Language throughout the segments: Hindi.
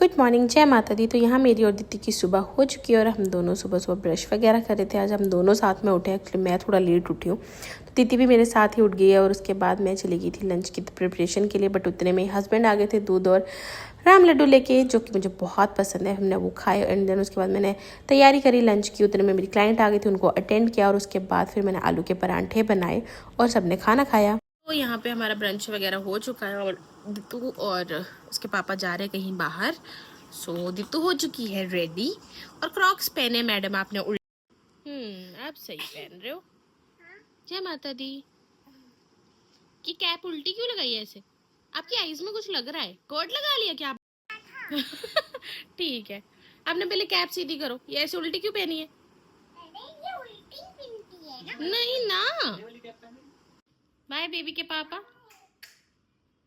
गुड मॉर्निंग, जय माता दी। तो यहाँ मेरी और दीदी की सुबह हो चुकी है और हम दोनों सुबह सुबह ब्रश वगैरह कर रहे थे। आज हम दोनों साथ में उठे, एक्चुअली मैं थोड़ा लेट उठी हूँ तो दीदी भी मेरे साथ ही उठ गई है। और उसके बाद मैं चली गई थी लंच की प्रिपरेशन के लिए, बट उतने में हस्बैंड आ गए थे दूध और राम लड्डू लेके, जो कि मुझे बहुत पसंद है। हमने वो खाए एंड देन उसके बाद मैंने तैयारी करी लंच की। उतने में मेरी क्लाइंट आ गई थी, उनको अटेंड किया और उसके बाद फिर मैंने आलू के परांठे बनाए और सबने खाना खाया। तो यहाँ पे हमारा ब्रंच वगैरह हो चुका है और दित्तू और उसके पापा जा रहे हैं कहीं बाहर। सो दित्तू हो चुकी है रेडी और क्रॉक्स पहने मैडम आपने आप सही पहन रहे हो। जय माता दी। की कैप उल्टी क्यों लगाई है ऐसे? आपकी आईज में कुछ लग रहा है, कोट लगा लिया क्या आप? ठीक है, आपने पहले कैप सीधी करो, ये ऐसे उल्टी क्यों पहनी है? नहीं ना। बाय बेबी के पापा,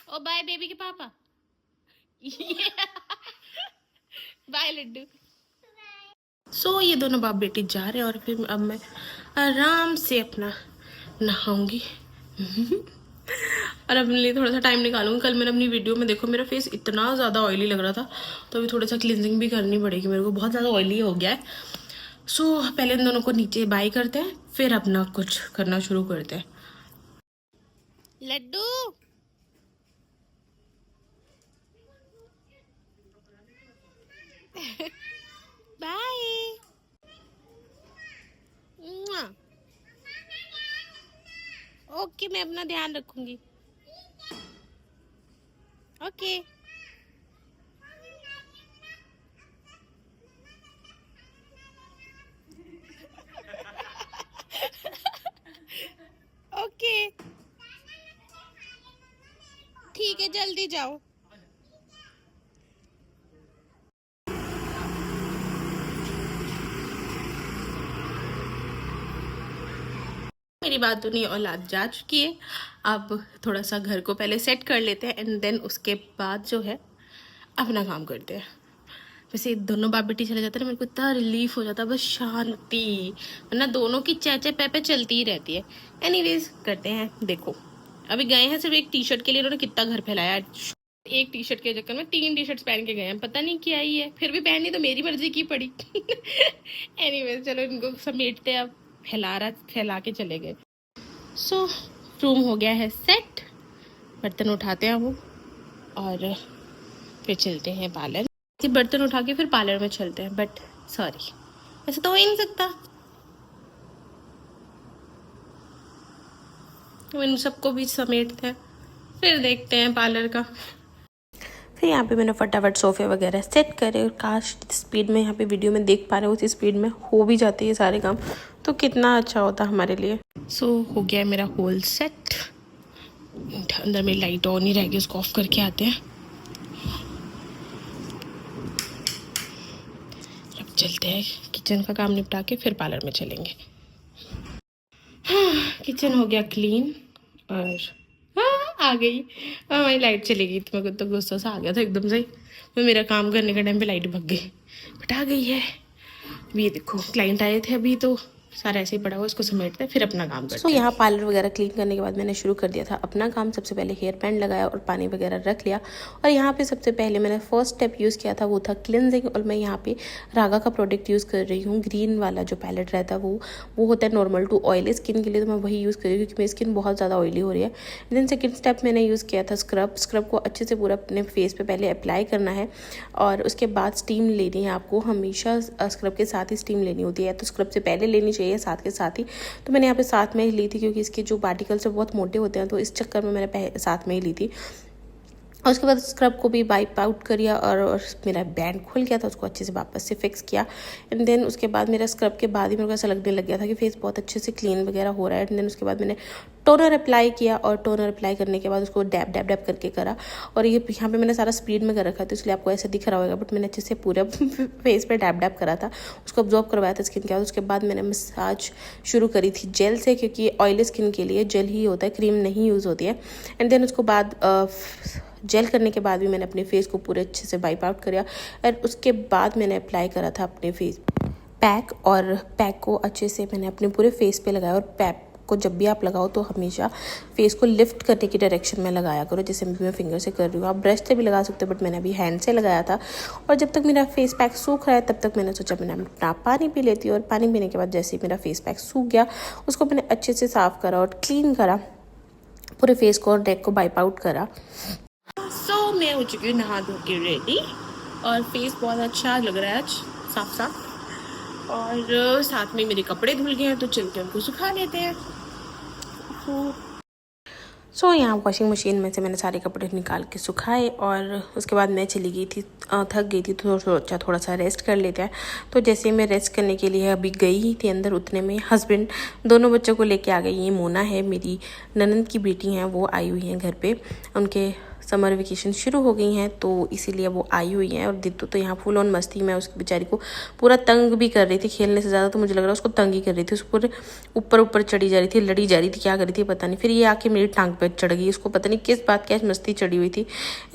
ओ बाय बेबी के पापा। बाय लड्डू। सो ये दोनों बाप बेटी जा रहे हैं और फिर अब मैं आराम से अपना नहाऊंगी। और अपने लिए थोड़ा सा टाइम निकालूंगी। कल मैंने अपनी वीडियो में देखो मेरा फेस इतना ज़्यादा ऑयली लग रहा था, तो अभी थोड़ा सा क्लिनजिंग भी करनी पड़ेगी मेरे को, बहुत ज़्यादा ऑयली हो गया है। सो पहले इन दोनों को नीचे बाय करते हैं, फिर अपना कुछ करना शुरू करते हैं। लड्डू बाय। ओके, मैं अपना ध्यान रखूंगी। ओके ओके ठीक है, जल्दी जाओ। मेरी बात नहीं, औलाद जा चुकी है। अब थोड़ा सा घर को पहले सेट कर लेते हैं एंड देन उसके बाद जो है अपना काम करते हैं। वैसे दोनों बाप बेटी चले जाते हैं ना, मेरे को इतना रिलीफ हो जाता है, बस शांति, वरना दोनों की चेचे पेपे चलती ही रहती है। एनीवेज करते हैं। देखो अभी गए हैं सिर्फ एक टी शर्ट के लिए, इन्होंने कितना घर फैलाया। एक टी शर्ट के चक्कर में 3 टी शर्ट्स पहन के गए हैं, पता नहीं क्या ही है, फिर भी पहननी तो मेरी मर्जी की पड़ी। एनीवेज चलो इनको समेटते, अब फैला के चले गए। सो रूम हो गया है सेट, बर्तन उठाते हैं वो और फिर चलते हैं पार्लर। बर्तन उठा के फिर पार्लर में चलते हैं, बट सॉरी ऐसा तो हो ही नहीं सकता। इन सबको भी समेटते हैं, फिर देखते हैं पार्लर का। फिर यहाँ पे मैंने फटाफट सोफे वगैरह सेट करे और काश स्पीड में यहाँ पे वीडियो में देख पा रहे हो, उसी स्पीड में हो भी जाती है सारे काम, तो कितना अच्छा होता हमारे लिए। सो हो गया मेरा होल सेट। अंदर में लाइट ऑन ही रहेगी, उसको ऑफ करके आते हैं। अब चलते हैं किचन का काम निपटा के फिर पार्लर में चलेंगे। हाँ, किचन हो गया क्लीन और आ गई हमारी लाइट चली गई थी। मेरे को तो गुस्सा सा आ गया था एकदम से, मैं मेरा काम करने के टाइम पे लाइट भग गई, बट आ गई है। ये देखो क्लाइंट आए थे अभी, तो सारा ऐसे ही पड़ा हुआ, इसको समेटते हैं फिर अपना काम करते हैं। तो यहाँ पार्लर वगैरह क्लीन करने के बाद मैंने शुरू कर दिया था अपना काम। सबसे पहले हेयर बैंड लगाया और पानी वगैरह रख लिया। और यहाँ पे सबसे पहले मैंने फर्स्ट स्टेप यूज़ किया था वो था क्लिनजिंग। और मैं यहाँ पे रागा का प्रोडक्ट यूज़ कर रही हूँ, ग्रीन वाला जो पैलेट रहता है वो होता है नॉर्मल टू ऑयली स्किन के लिए, तो मैं वही यूज़ कर रही हूँ क्योंकि मेरी स्किन बहुत ज़्यादा ऑयली हो रही है। देन सेकेंड स्टेप मैंने यूज़ किया था स्क्रब को अच्छे से पूरा अपने फेस पे पहले अप्लाई करना है और उसके बाद स्टीम लेनी है। आपको हमेशा स्क्रब के साथ ही स्टीम लेनी होती है, तो स्क्रब से पहले लेनी चाहिए साथ के साथ ही। तो मैंने यहाँ पे साथ में ही ली थी क्योंकि इसके जो पार्टिकल्स है बहुत मोटे होते हैं, तो इस चक्कर में मैंने साथ में ही ली थी। और उसके बाद स्क्रब को भी वाइप आउट किया और मेरा बैंड खुल गया था, उसको अच्छे से वापस से फिक्स किया। एंड देन उसके बाद मेरा स्क्रब के बाद ही मेरे को ऐसा लगने लग गया था कि फेस बहुत अच्छे से क्लीन वगैरह हो रहा है। एंड देन उसके बाद मैंने टोनर अप्लाई किया और टोनर अप्लाई करने के बाद उसको डैब डैब डैब करके करा। और ये यहाँ पे मैंने सारा स्पीड में कर रखा था, इसलिए आपको ऐसा दिख रहा होगा, बट मैंने अच्छे से पूरा फेस पे डैब डैब करा था, उसको ऑब्जॉर्व करवाया था स्किन के बाद। उसके बाद मैंने मसाज शुरू करी थी जेल से, क्योंकि ऑयली स्किन के लिए जेल ही होता है, क्रीम नहीं यूज़ होती है। एंड देन उसको बाद जेल करने के बाद भी मैंने अपने फेस को पूरे अच्छे से वाइप आउट किया और उसके बाद मैंने अप्लाई करा था अपने फेस पैक। और पैक को अच्छे से मैंने अपने पूरे फेस पे लगाया और पैक को जब भी आप लगाओ तो हमेशा फेस को लिफ्ट करने की डायरेक्शन में लगाया करो, जैसे मैं फिंगर से कर रही हूँ। आप ब्रश से भी लगा सकते हो, बट मैंने अभी हैंड से लगाया था। और जब तक मेरा फेस पैक सूख रहा है तब तक मैंने सोचा मैंने अपना पानी पी लेती हूँ। और पानी पीने के बाद जैसे ही मेरा फेस पैक सूख गया उसको मैंने अच्छे से साफ़ करा और क्लीन करा, पूरे फेस को और नेक को वाइप आउट करा। सो मैं हो चुकी हूँ नहा धो के रेडी और फेस बहुत अच्छा लग रहा है आज साफ साफ। और साथ में मेरे कपड़े धुल गए हैं तो चल के उनको सुखा लेते हैं। सो यहाँ वॉशिंग मशीन में से मैंने सारे कपड़े निकाल के सुखाए और उसके बाद मैं चली गई थी, थक गई थी तो सोचा थोड़ा सा रेस्ट कर लेते हैं। तो जैसे मैं रेस्ट करने के लिए अभी गई ही थी अंदर, उतने में हस्बैंड दोनों बच्चों को लेके आ गई। ये मोना है, मेरी ननंद की बेटी हैं, वो आई हुई हैं घर पे। उनके समर वेकेशन शुरू हो गई हैं तो इसीलिए वो आई हुई हैं। और दित्तू तो यहाँ फुल ऑन मस्ती में उसकी बेचारी को पूरा तंग भी कर रही थी, खेलने से ज़्यादा तो मुझे लग रहा है उसको तंग ही कर रही थी। उसको ऊपर ऊपर चढ़ी जा रही थी, लड़ी जा रही थी, क्या कर रही थी पता नहीं। फिर ये आके मेरी टांग पे चढ़ गई, उसको पता नहीं किस बात की मस्ती चढ़ी हुई थी।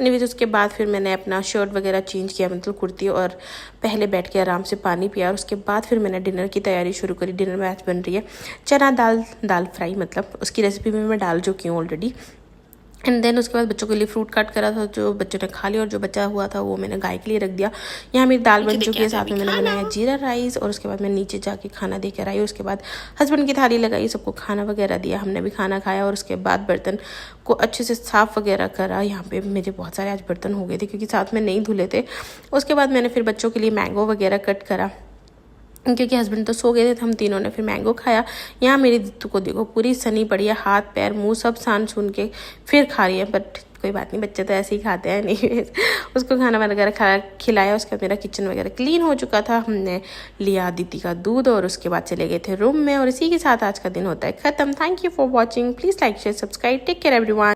एनीवेज उसके बाद फिर मैंने अपना शर्ट वगैरह चेंज किया, मतलब कुर्ती, और पहले बैठ के आराम से पानी पिया। और उसके बाद फिर मैंने डिनर की तैयारी शुरू करी। डिनर में आज बन रही है चना दाल फ्राई, मतलब उसकी रेसिपी में मैं डाल चुकी हूँ ऑलरेडी। एंड देन उसके बाद बच्चों के लिए फ्रूट काट करा था, जो बच्चों ने खा लिया, और जो बचा हुआ था वो मैंने गाय के लिए रख दिया। यहाँ मेरी दाल बन चुकी है, साथ में मैंने बनाया जीरा राइस। और उसके बाद मैं नीचे जाके खाना दे कर आई। उसके बाद हस्बैंड की थाली लगाई, सबको खाना वगैरह दिया, हमने भी खाना खाया। और उसके बाद बर्तन को अच्छे से साफ़ वगैरह करा। यहाँ पे मेरे बहुत सारे आज बर्तन हो गए थे क्योंकि साथ में नहीं धुले थे। उसके बाद मैंने फिर बच्चों के लिए मैंगो वगैरह कट करा, क्योंकि हस्बैंड तो सो गए थे, तो हम तीनों ने फिर मैंगो खाया। यहाँ मेरी दित्तू को देखो पूरी सनी पड़ी है, हाथ पैर मुंह सब सान सुन के फिर खा रही है। बट कोई बात नहीं, बच्चे तो ऐसे ही खाते हैं। नहीं, उसको खाना वगैरह खिलाया। उसके बाद मेरा किचन वगैरह क्लीन हो चुका था। हमने लिया दीदी का दूध और उसके बाद चले गए थे रूम में। और इसी के साथ आज का दिन होता है ख़त्म। Thank you for watching. Please like share subscribe. Take care everyone.